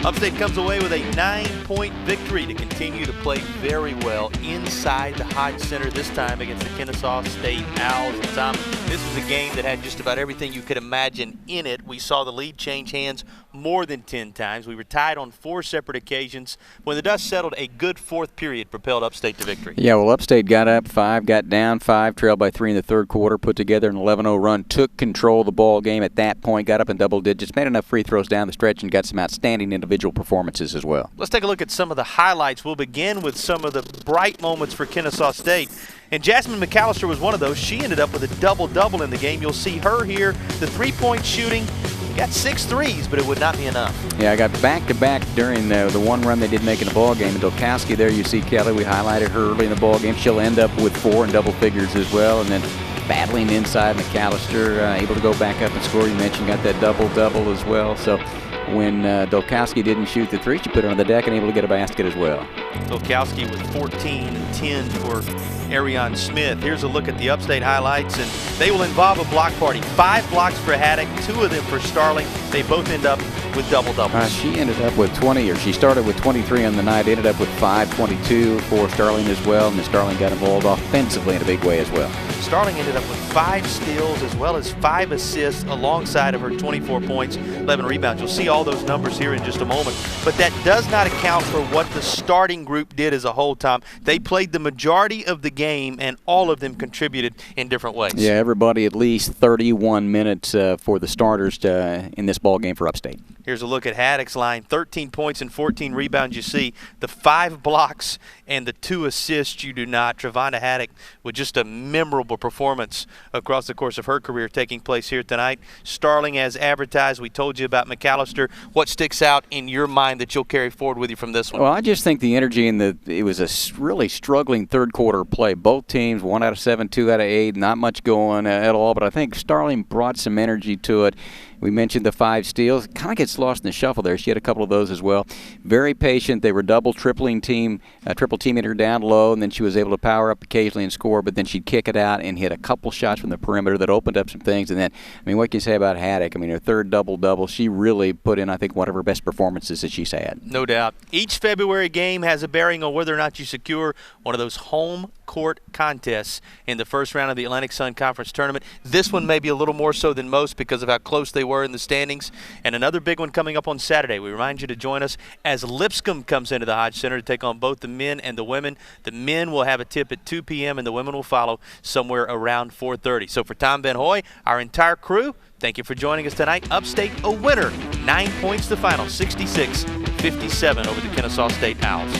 Upstate comes away with a 9-point victory to continue to play very well inside the Hodge Center, this time against the Kennesaw State Owls. And Tom, this was a game that had just about everything you could imagine in it. We saw the lead change hands more than 10 times. We were tied on 4 separate occasions. When the dust settled, a good fourth period propelled Upstate to victory. Yeah, well, Upstate got up 5, got down 5, trailed by 3 in the third quarter, put together an 11-0 run, took control of the ball game at that point, got up in double digits, made enough free throws down the stretch, and got some outstanding individual performances as well. Let's take a look at some of the highlights. We'll begin with some of the bright moments for Kennesaw State. And Jasmine McAllister was one of those. She ended up with a double-double in the game. You'll see her here. The three-point shooting, got 6 threes, but it would not be enough. Yeah, I got back-to-back during the one run they did make in the ball game. And Dolkowski there, you see Kelly. We highlighted her early in the ball game. She'll end up with 4 in double figures as well. And then battling inside, McAllister able to go back up and score. You mentioned got that double-double as well. So when Dolkowski didn't shoot the 3, she put her on the deck and able to get a basket as well. Dolkowski with 14 and 10 for Ariane Smith. Here's a look at the Upstate highlights, and they will involve a block party. 5 blocks for Haddock, 2 of them for Starling. They both end up with double-doubles. She ended up with 20, or she started with 23 on the night, ended up with 5-22 for Starling as well, and then Starling got involved offensively in a big way as well. Starling ended up with 5 steals as well as 5 assists alongside of her 24 points, 11 rebounds. You'll see all those numbers here in just a moment, but that does not account for what the starting group did as a whole, Tom. They played the majority of the game, and all of them contributed in different ways. Yeah, everybody at least 31 minutes for the starters in this ball game for Upstate. Here's a look at Haddock's line. 13 points and 14 rebounds. You see the 5 blocks and the 2 assists you do not. Travana Haddock with just a memorable performance across the course of her career taking place here tonight. Starling as advertised. We told you about McAllister. What sticks out in your mind that you'll carry forward with you from this one? Well, I just think the energy it was a really struggling third quarter play. Both teams, 1 out of 7, 2 out of 8, not much going at all. But I think Starling brought some energy to it. We mentioned the 5 steals. Kind of gets lost in the shuffle there. She had a couple of those as well. Very patient. They were triple teaming her down low, and then she was able to power up occasionally and score, but then she'd kick it out and hit a couple shots from the perimeter that opened up some things. And then, what can you say about Haddock? Her third double-double, she really put in, I think, one of her best performances that she's had. No doubt. Each February game has a bearing on whether or not you secure one of those home court contests in the first round of the Atlantic Sun Conference Tournament. This one may be a little more so than most because of how close they were in the standings. And another big one coming up on Saturday. We remind you to join us as Lipscomb comes into the Hodge Center to take on both the men and the women. The men will have a tip at 2 p.m. and the women will follow somewhere around 4:30. So for Tom Van Hoy, our entire crew, thank you for joining us tonight. Upstate a winner, 9 points to final, 66-57 over the Kennesaw State Owls.